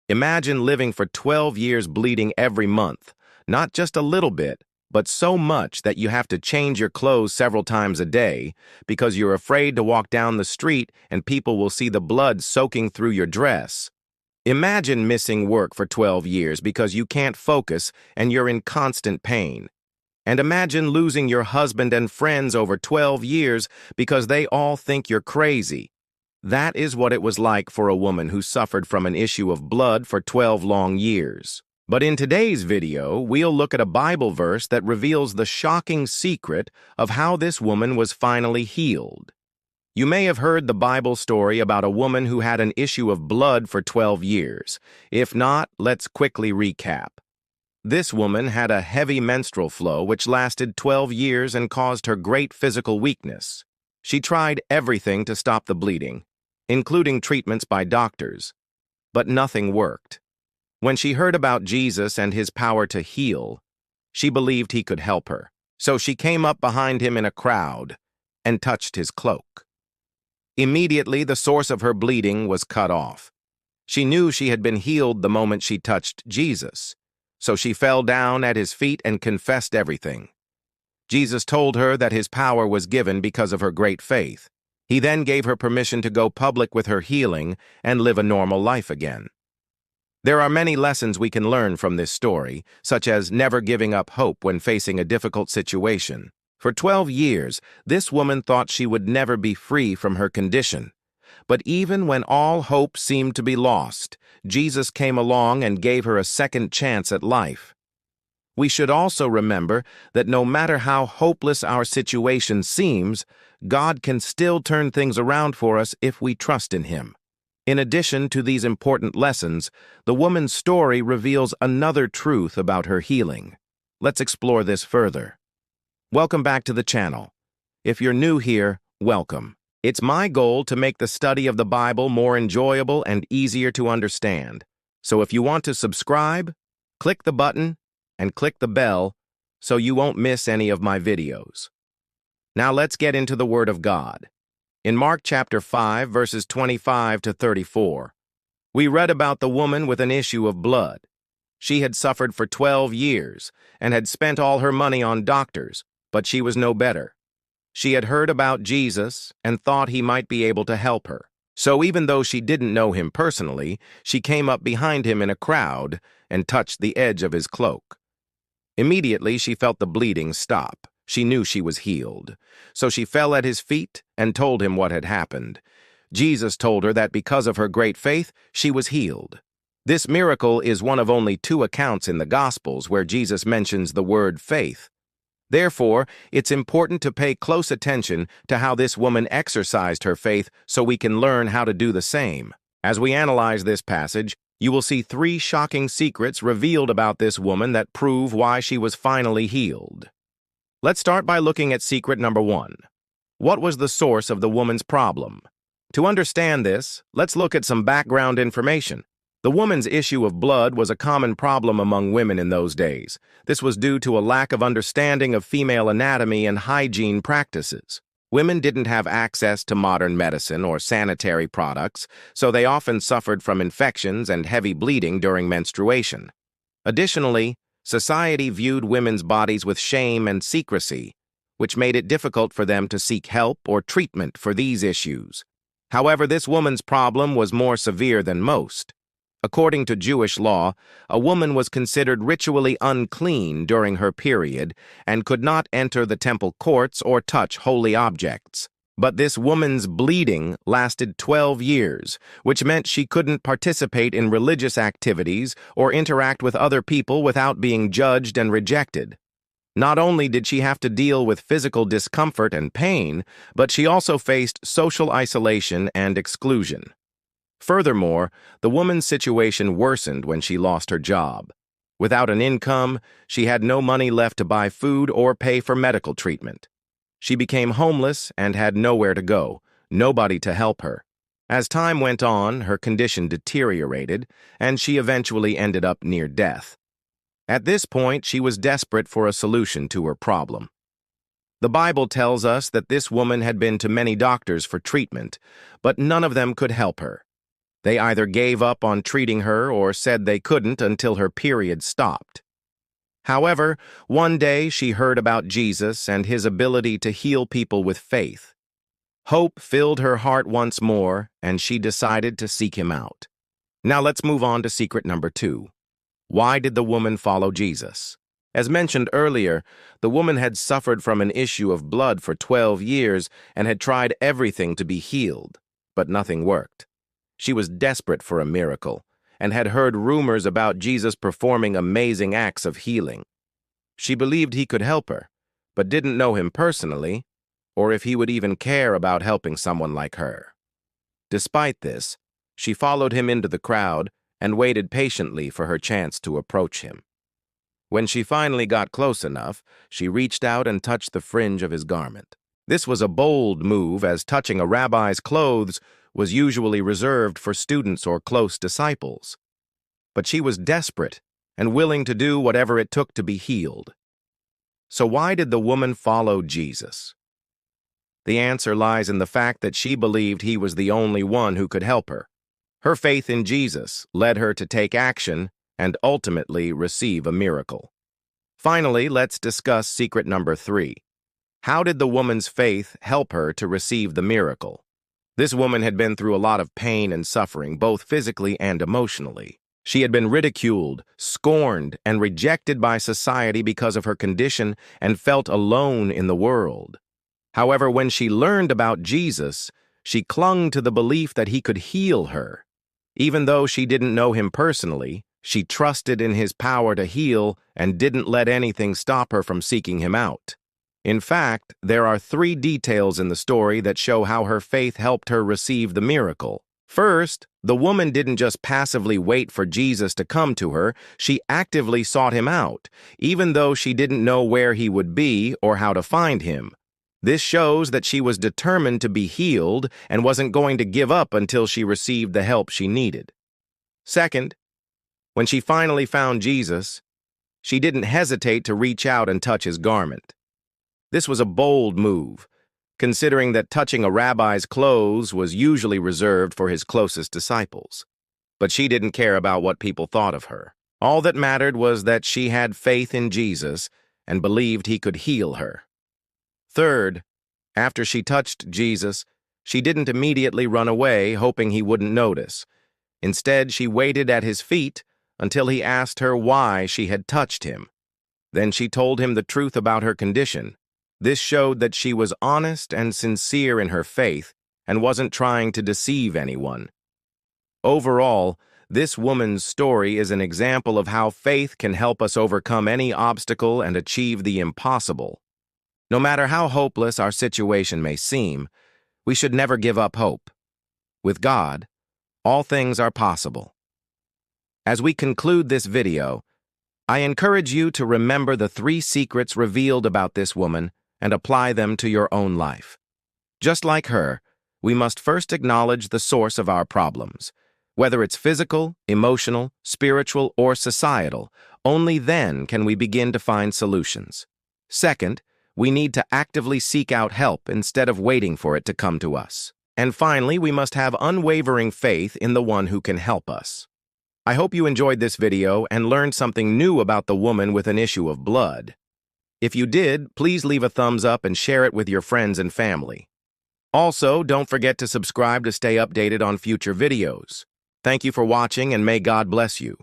Imagine living for 12 years bleeding every month, not just a little bit, but so much that you have to change your clothes several times a day because you're afraid to walk down the street and people will see the blood soaking through your dress. Imagine missing work for 12 years because you can't focus and you're in constant pain. And imagine losing your husband and friends over 12 years because they all think you're crazy. That is what it was like for a woman who suffered from an issue of blood for 12 long years. But in today's video, we'll look at a Bible verse that reveals the shocking secret of how this woman was finally healed. You may have heard the Bible story about a woman who had an issue of blood for 12 years. If not, let's quickly recap. This woman had a heavy menstrual flow which lasted 12 years and caused her great physical weakness. She tried everything to stop the bleeding, including treatments by doctors, but nothing worked. When she heard about Jesus and his power to heal, she believed he could help her. So she came up behind him in a crowd and touched his cloak. Immediately, the source of her bleeding was cut off. She knew she had been healed the moment she touched Jesus, so she fell down at his feet and confessed everything. Jesus told her that his power was given because of her great faith. He then gave her permission to go public with her healing and live a normal life again. There are many lessons we can learn from this story, such as never giving up hope when facing a difficult situation. For 12 years, this woman thought she would never be free from her condition. But even when all hope seemed to be lost, Jesus came along and gave her a second chance at life. We should also remember that no matter how hopeless our situation seems, God can still turn things around for us if we trust in Him. In addition to these important lessons, the woman's story reveals another truth about her healing. Let's explore this further. Welcome back to the channel. If you're new here, welcome. It's my goal to make the study of the Bible more enjoyable and easier to understand. So if you want to subscribe, click the button and click the bell so you won't miss any of my videos. Now let's get into the Word of God. In Mark chapter 5, verses 25 to 34, we read about the woman with an issue of blood. She had suffered for 12 years and had spent all her money on doctors, but she was no better. She had heard about Jesus and thought he might be able to help her. So even though she didn't know him personally, she came up behind him in a crowd and touched the edge of his cloak. Immediately, she felt the bleeding stop. She knew she was healed. So she fell at his feet and told him what had happened. Jesus told her that because of her great faith, she was healed. This miracle is one of only 2 accounts in the Gospels where Jesus mentions the word faith. Therefore, it's important to pay close attention to how this woman exercised her faith so we can learn how to do the same. As we analyze this passage, you will see 3 shocking secrets revealed about this woman that prove why she was finally healed. Let's start by looking at secret number 1. What was the source of the woman's problem? To understand this, let's look at some background information. The woman's issue of blood was a common problem among women in those days. This was due to a lack of understanding of female anatomy and hygiene practices. Women didn't have access to modern medicine or sanitary products, so they often suffered from infections and heavy bleeding during menstruation. Additionally, society viewed women's bodies with shame and secrecy, which made it difficult for them to seek help or treatment for these issues. However, this woman's problem was more severe than most. According to Jewish law, a woman was considered ritually unclean during her period and could not enter the temple courts or touch holy objects. But this woman's bleeding lasted 12 years, which meant she couldn't participate in religious activities or interact with other people without being judged and rejected. Not only did she have to deal with physical discomfort and pain, but she also faced social isolation and exclusion. Furthermore, the woman's situation worsened when she lost her job. Without an income, she had no money left to buy food or pay for medical treatment. She became homeless and had nowhere to go, nobody to help her. As time went on, her condition deteriorated, and she eventually ended up near death. At this point, she was desperate for a solution to her problem. The Bible tells us that this woman had been to many doctors for treatment, but none of them could help her. They either gave up on treating her or said they couldn't until her period stopped. However, one day she heard about Jesus and his ability to heal people with faith. Hope filled her heart once more, and she decided to seek him out. Now let's move on to secret number 2. Why did the woman follow Jesus? As mentioned earlier, the woman had suffered from an issue of blood for 12 years and had tried everything to be healed, but nothing worked. She was desperate for a miracle and had heard rumors about Jesus performing amazing acts of healing. She believed he could help her, but didn't know him personally, or if he would even care about helping someone like her. Despite this, she followed him into the crowd and waited patiently for her chance to approach him. When she finally got close enough, she reached out and touched the fringe of his garment. This was a bold move, as touching a rabbi's clothes was usually reserved for students or close disciples. But she was desperate and willing to do whatever it took to be healed. So why did the woman follow Jesus? The answer lies in the fact that she believed he was the only one who could help her. Her faith in Jesus led her to take action and ultimately receive a miracle. Finally, let's discuss secret number 3. How did the woman's faith help her to receive the miracle? This woman had been through a lot of pain and suffering, both physically and emotionally. She had been ridiculed, scorned, and rejected by society because of her condition and felt alone in the world. However, when she learned about Jesus, she clung to the belief that he could heal her. Even though she didn't know him personally, she trusted in his power to heal and didn't let anything stop her from seeking him out. In fact, there are 3 details in the story that show how her faith helped her receive the miracle. First, the woman didn't just passively wait for Jesus to come to her, she actively sought him out, even though she didn't know where he would be or how to find him. This shows that she was determined to be healed and wasn't going to give up until she received the help she needed. Second, when she finally found Jesus, she didn't hesitate to reach out and touch his garment. This was a bold move, considering that touching a rabbi's clothes was usually reserved for his closest disciples. But she didn't care about what people thought of her. All that mattered was that she had faith in Jesus and believed he could heal her. Third, after she touched Jesus, she didn't immediately run away, hoping he wouldn't notice. Instead, she waited at his feet until he asked her why she had touched him. Then she told him the truth about her condition. This showed that she was honest and sincere in her faith and wasn't trying to deceive anyone. Overall, this woman's story is an example of how faith can help us overcome any obstacle and achieve the impossible. No matter how hopeless our situation may seem, we should never give up hope. With God, all things are possible. As we conclude this video, I encourage you to remember the 3 secrets revealed about this woman and apply them to your own life. Just like her, we must first acknowledge the source of our problems. Whether it's physical, emotional, spiritual, or societal, only then can we begin to find solutions. Second, we need to actively seek out help instead of waiting for it to come to us. And finally, we must have unwavering faith in the one who can help us. I hope you enjoyed this video and learned something new about the woman with an issue of blood. If you did, please leave a thumbs up and share it with your friends and family. Also, don't forget to subscribe to stay updated on future videos. Thank you for watching, and may God bless you.